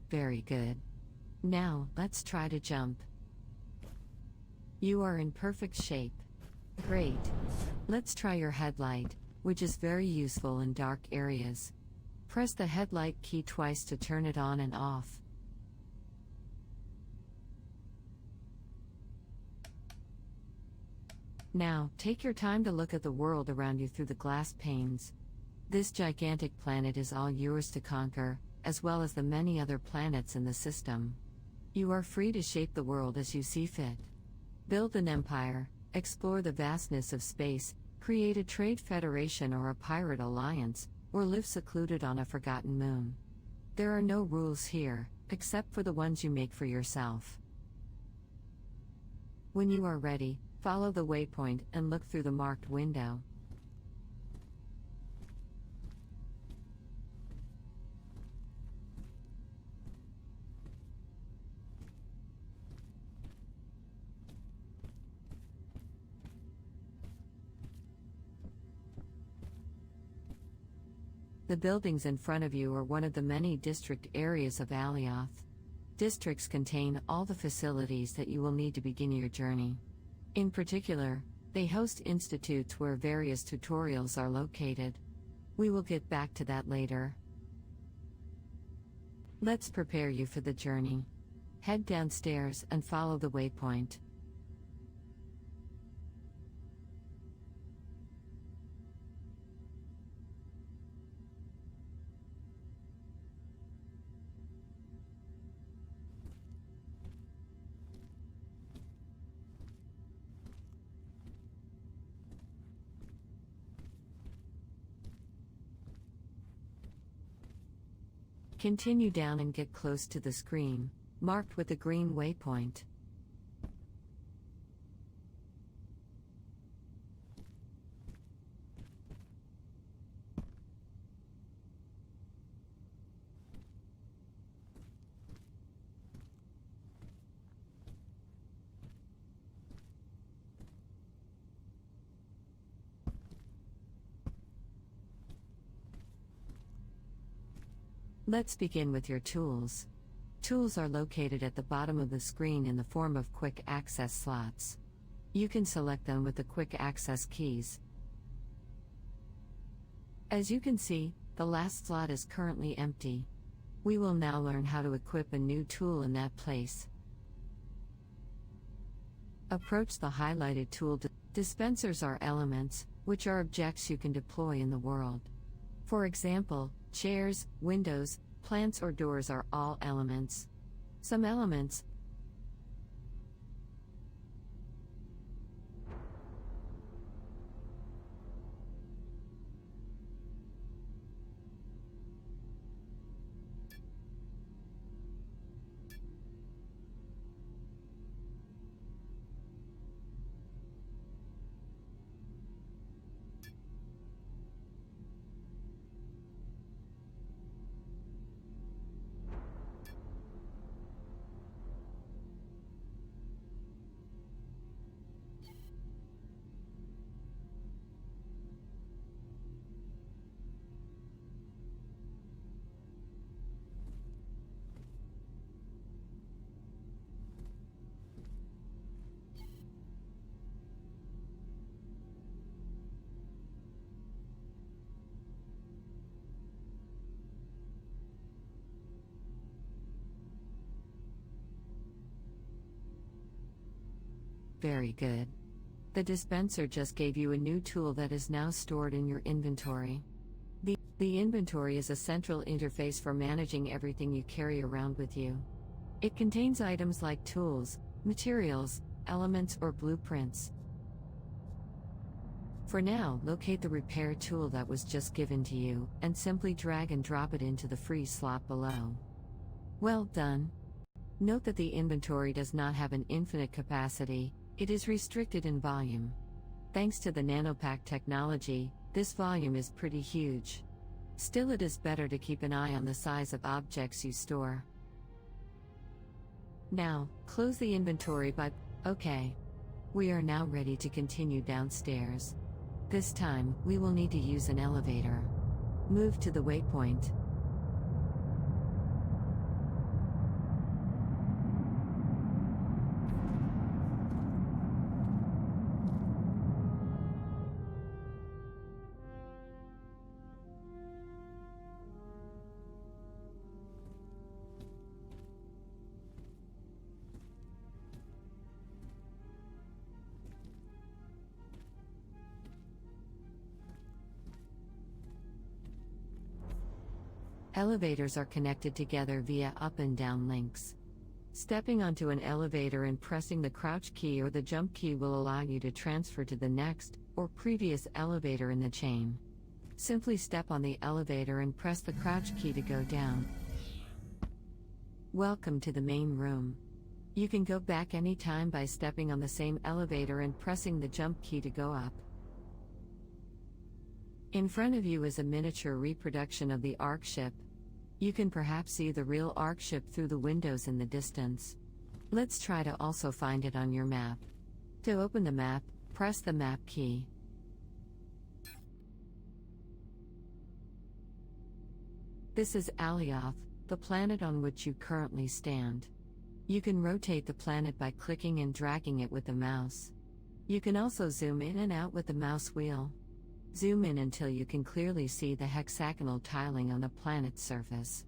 Very good. Now, let's try to jump. You are in perfect shape. Great. Let's try your headlight, which is very useful in dark areas. Press the headlight key twice to turn it on and off. Now, take your time to look at the world around you through the glass panes. This gigantic planet is all yours to conquer, as well as the many other planets in the system. You are free to shape the world as you see fit. Build an empire, explore the vastness of space, create a trade federation or a pirate alliance, or live secluded on a forgotten moon. There are no rules here, except for the ones you make for yourself. When you are ready, follow the waypoint and look through the marked window. The buildings in front of you are one of the many district areas of Alioth. Districts contain all the facilities that you will need to begin your journey. In particular, they host institutes where various tutorials are located. We will get back to that later. Let's prepare you for the journey. Head downstairs and follow the waypoint. Continue down and get close to the screen, marked with a green waypoint. Let's begin with your tools. Tools are located at the bottom of the screen in the form of quick access slots. You can select them with the quick access keys. As you can see, the last slot is currently empty. We will now learn how to equip a new tool in that place. Approach the highlighted tool. Dispensers are elements, which are objects you can deploy in the world. For example, chairs, windows, plants or doors are all elements. Some elements Very good. The dispenser just gave you a new tool that is now stored in your inventory. The inventory is a central interface for managing everything you carry around with you. It contains items like tools, materials, elements, or blueprints. For now, locate the repair tool that was just given to you, and simply drag and drop it into the free slot below. Well done. Note that the inventory does not have an infinite capacity. It is restricted in volume. Thanks to the nanopack technology, this volume is pretty huge. Still, it is better to keep an eye on the size of objects you store. Now, close the inventory Okay. We are now ready to continue downstairs. This time, we will need to use an elevator. Move to the waypoint. Elevators are connected together via up and down links. Stepping onto an elevator and pressing the crouch key or the jump key will allow you to transfer to the next or previous elevator in the chain. Simply step on the elevator and press the crouch key to go down. Welcome to the main room. You can go back anytime by stepping on the same elevator and pressing the jump key to go up. In front of you is a miniature reproduction of the Ark ship. You can perhaps see the real Ark ship through the windows in the distance. Let's try to also find it on your map. To open the map, press the map key. This is Alioth, the planet on which you currently stand. You can rotate the planet by clicking and dragging it with the mouse. You can also zoom in and out with the mouse wheel. Zoom in until you can clearly see the hexagonal tiling on the planet's surface.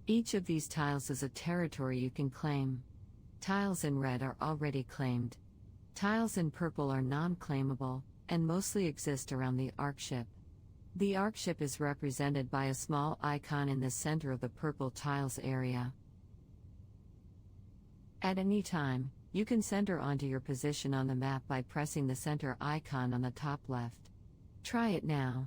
Each of these tiles is a territory you can claim. Tiles in red are already claimed. Tiles in purple are non-claimable, and mostly exist around the Ark ship. The Ark ship is represented by a small icon in the center of the purple tiles area. At any time, you can center onto your position on the map by pressing the center icon on the top left. Try it now.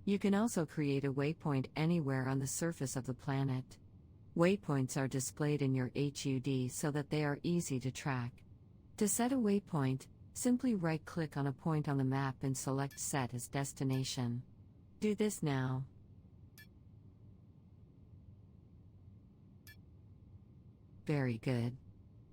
You can also create a waypoint anywhere on the surface of the planet. Waypoints are displayed in your HUD so that they are easy to track. To set a waypoint, simply right-click on a point on the map and select Set as Destination. Do this now. Very good.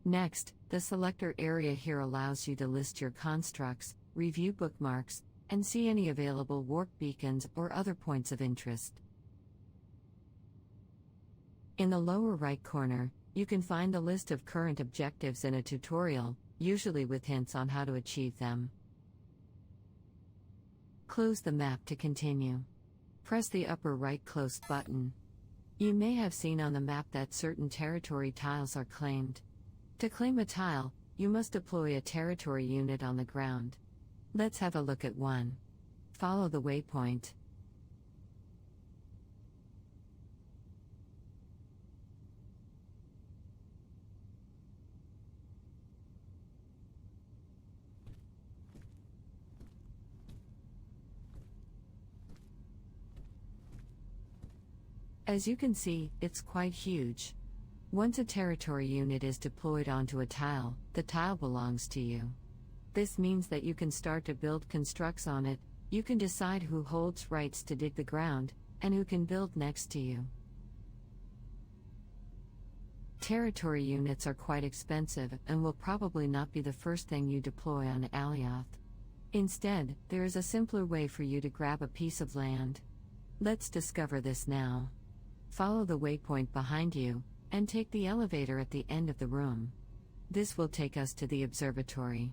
Next, the selector area here allows you to list your constructs, review bookmarks, and see any available warp beacons or other points of interest. In the lower right corner, you can find the list of current objectives in a tutorial, usually with hints on how to achieve them. Close the map to continue. Press the upper right close button. You may have seen on the map that certain territory tiles are claimed. To claim a tile, you must deploy a territory unit on the ground. Let's have a look at one. Follow the waypoint. As you can see, it's quite huge. Once a territory unit is deployed onto a tile, the tile belongs to you. This means that you can start to build constructs on it, you can decide who holds rights to dig the ground, and who can build next to you. Territory units are quite expensive and will probably not be the first thing you deploy on Alioth. Instead, there is a simpler way for you to grab a piece of land. Let's discover this now. Follow the waypoint behind you, and take the elevator at the end of the room. This will take us to the observatory.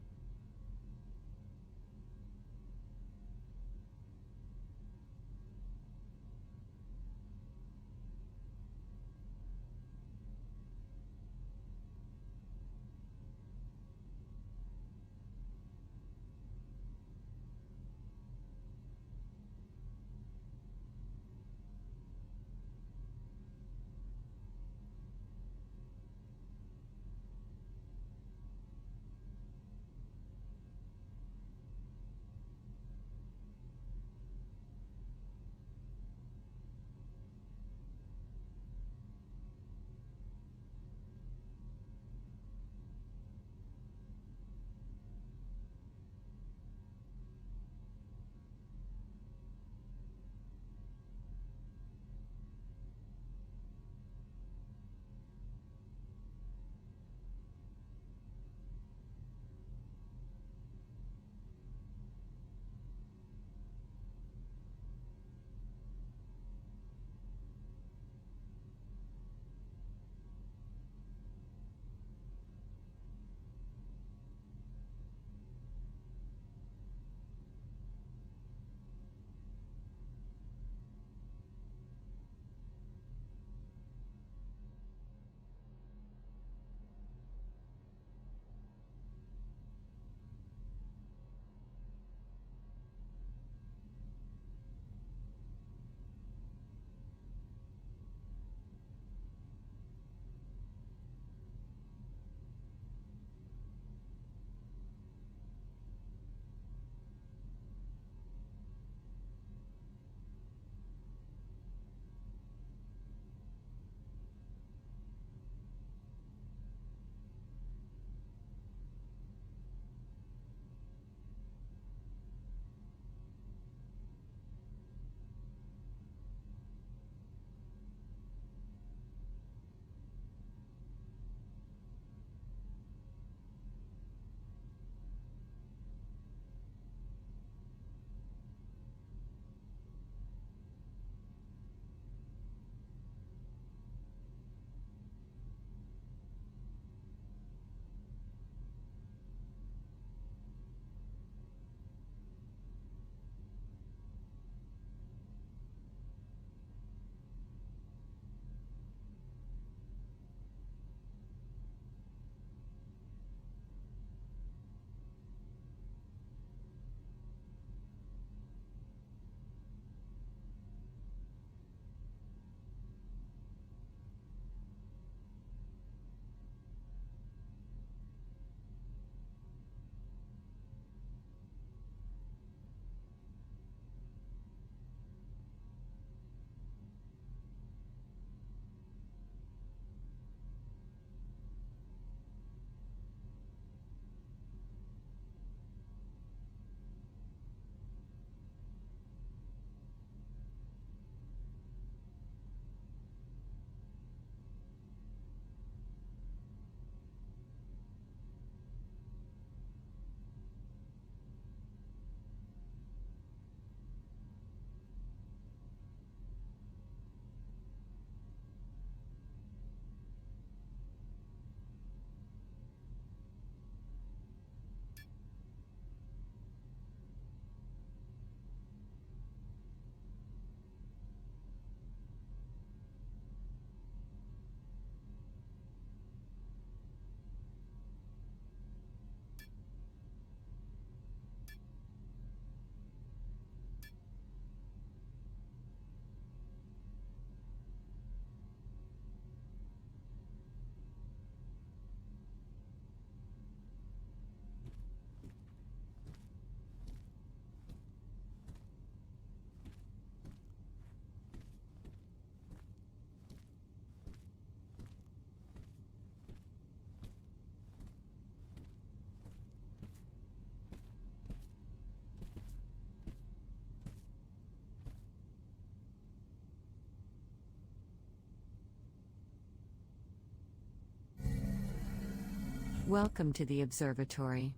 Welcome to the observatory.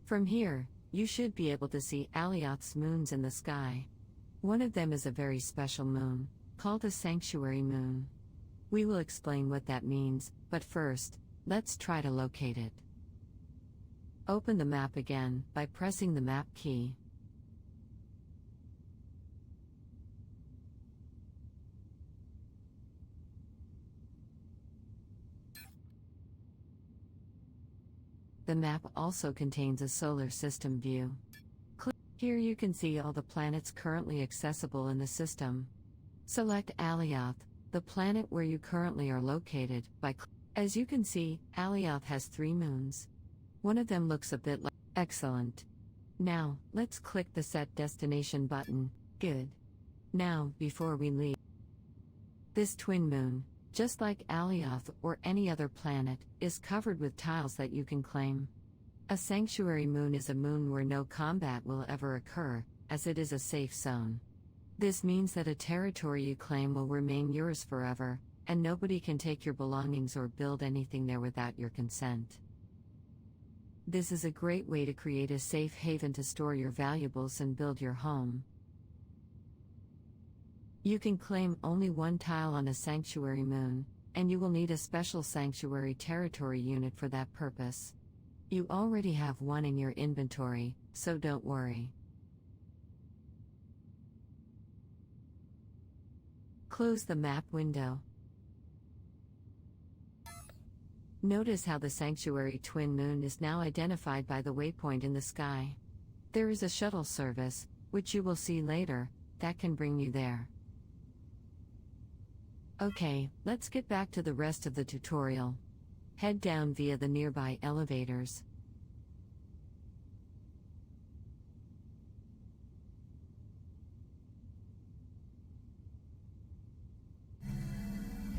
From here, you should be able to see Alioth's moons in the sky. One of them is a very special moon, called a sanctuary moon. We will explain what that means, but first, let's try to locate it. Open the map again by pressing the map key. The map also contains a solar system view. Here you can see all the planets currently accessible in the system. Select Alioth, the planet where you currently are located, as you can see, Alioth has 3 moons. One of them looks a bit like. Excellent. Now, let's click the Set Destination button. Good. Now, before we leave, this twin moon, just like Alioth or any other planet, is covered with tiles that you can claim. A sanctuary moon is a moon where no combat will ever occur, as it is a safe zone. This means that a territory you claim will remain yours forever, and nobody can take your belongings or build anything there without your consent. This is a great way to create a safe haven to store your valuables and build your home. You can claim only 1 tile on a sanctuary moon, and you will need a special sanctuary territory unit for that purpose. You already have 1 in your inventory, so don't worry. Close the map window. Notice how the sanctuary twin moon is now identified by the waypoint in the sky. There is a shuttle service, which you will see later, that can bring you there. Okay, let's get back to the rest of the tutorial. Head down via the nearby elevators.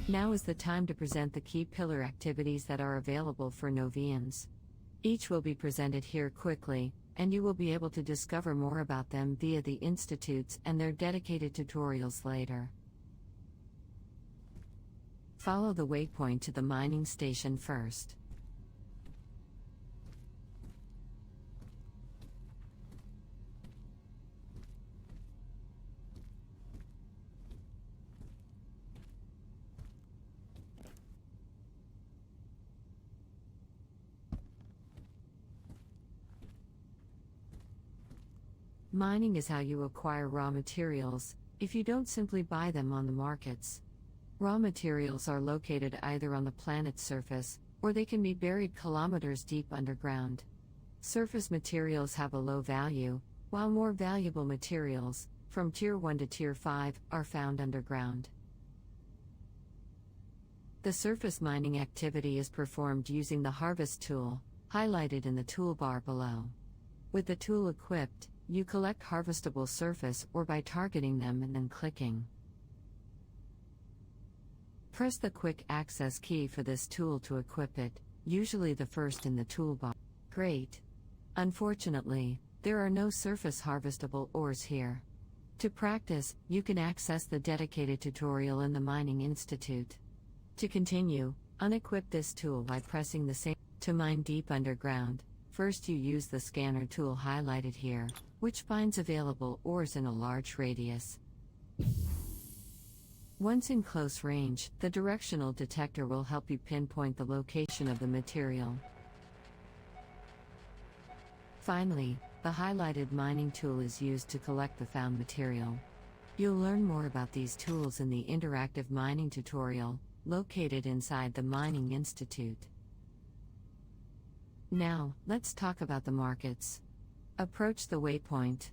Now is the time to present the key pillar activities that are available for Novians. Each will be presented here quickly, and you will be able to discover more about them via the institutes and their dedicated tutorials later. Follow the waypoint to the mining station first. Mining is how you acquire raw materials, if you don't simply buy them on the markets. Raw materials are located either on the planet's surface, or they can be buried kilometers deep underground. Surface materials have a low value, while more valuable materials, from Tier 1 to Tier 5, are found underground. The surface mining activity is performed using the harvest tool, highlighted in the toolbar below. With the tool equipped, you collect harvestable surface or by targeting them and then clicking. Press the quick access key for this tool to equip it, usually the first in the toolbar. Great. Unfortunately, there are no surface harvestable ores here. To practice, you can access the dedicated tutorial in the Mining Institute. To continue, unequip this tool by pressing the same. To mine deep underground, first you use the scanner tool highlighted here, which finds available ores in a large radius. Once in close range, the directional detector will help you pinpoint the location of the material. Finally, the highlighted mining tool is used to collect the found material. You'll learn more about these tools in the interactive mining tutorial, located inside the Mining Institute. Now, let's talk about the markets. Approach the waypoint.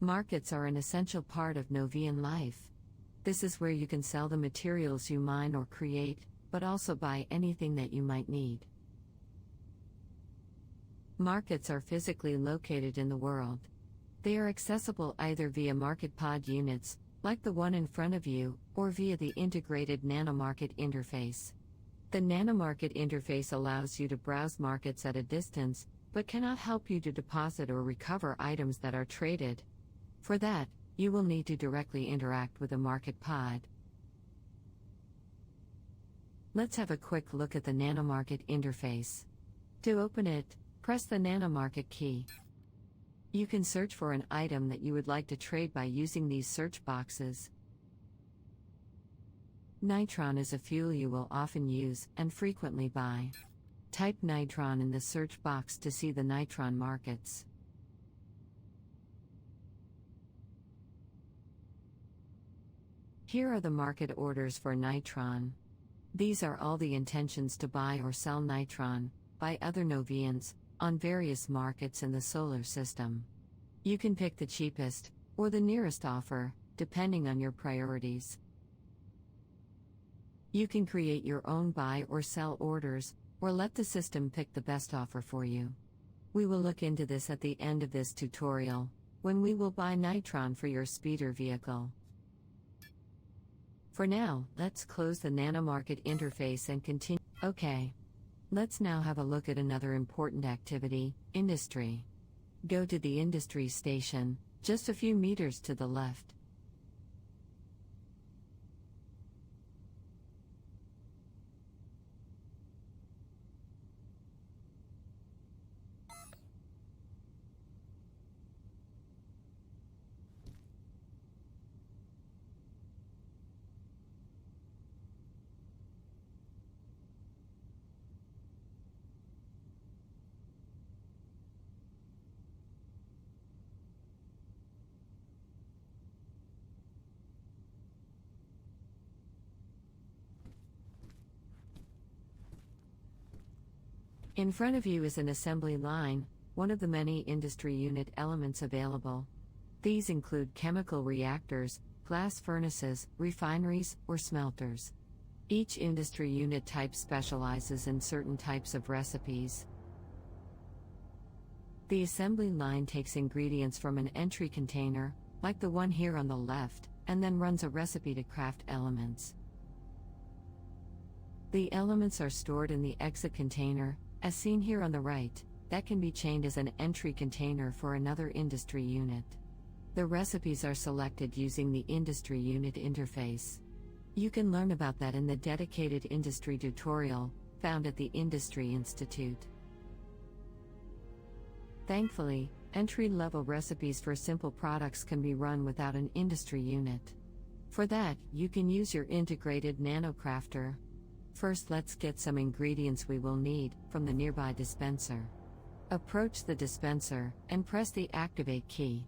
Markets are an essential part of Novian life. This is where you can sell the materials you mine or create, but also buy anything that you might need. Markets are physically located in the world. They are accessible either via market pod units, like the one in front of you, or via the integrated nanomarket interface. The nanomarket interface allows you to browse markets at a distance, but cannot help you to deposit or recover items that are traded. For that, you will need to directly interact with a market pod. Let's have a quick look at the nanomarket interface. To open it, press the nanomarket key. You can search for an item that you would like to trade by using these search boxes. Nitron is a fuel you will often use and frequently buy. Type nitron in the search box to see the nitron markets. Here are the market orders for nitron. These are all the intentions to buy or sell nitron, by other Novians, on various markets in the solar system. You can pick the cheapest, or the nearest offer, depending on your priorities. You can create your own buy or sell orders, or let the system pick the best offer for you. We will look into this at the end of this tutorial, when we will buy nitron for your speeder vehicle. For now, let's close the nanomarket interface and continue. Okay. Let's now have a look at another important activity, industry. Go to the industry station, just a few meters to the left. In front of you is an assembly line, one of the many industry unit elements available. These include chemical reactors, glass furnaces, refineries, or smelters. Each industry unit type specializes in certain types of recipes. The assembly line takes ingredients from an entry container, like the one here on the left, and then runs a recipe to craft elements. The elements are stored in the exit container, as seen here on the right, that can be chained as an entry container for another industry unit. The recipes are selected using the industry unit interface. You can learn about that in the dedicated industry tutorial, found at the Industry Institute. Thankfully, entry-level recipes for simple products can be run without an industry unit. For that, you can use your integrated nanocrafter. First, let's get some ingredients we will need from the nearby dispenser. Approach the dispenser and press the Activate key.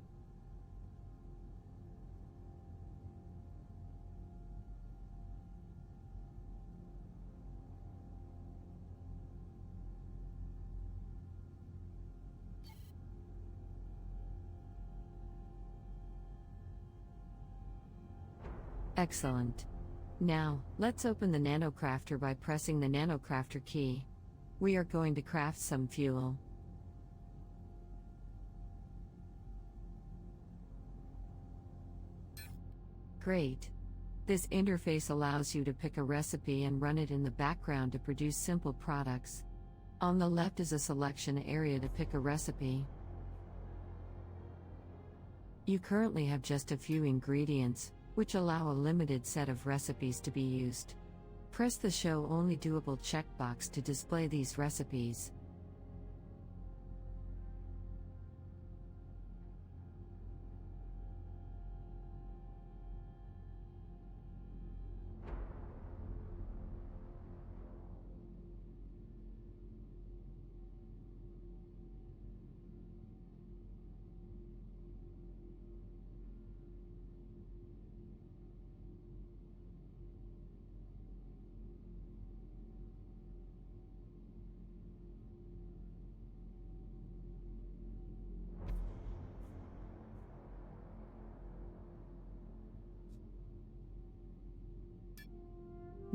Excellent. Now, let's open the nanocrafter by pressing the nanocrafter key. We are going to craft some fuel. Great. This interface allows you to pick a recipe and run it in the background to produce simple products. On the left is a selection area to pick a recipe. You currently have just a few ingredients, which allow a limited set of recipes to be used. Press the Show Only Doable checkbox to display these recipes.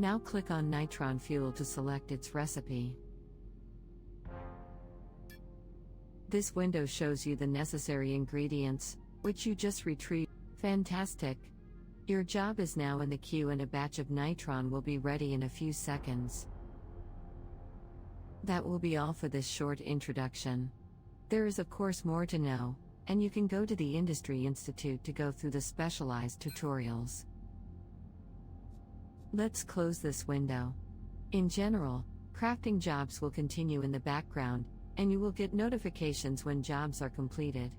Now click on nitron fuel to select its recipe. This window shows you the necessary ingredients, which you just retrieved. Fantastic! Your job is now in the queue and a batch of nitron will be ready in a few seconds. That will be all for this short introduction. There is of course more to know, and you can go to the Industry Institute to go through the specialized tutorials. Let's close this window. In general, crafting jobs will continue in the background, and you will get notifications when jobs are completed.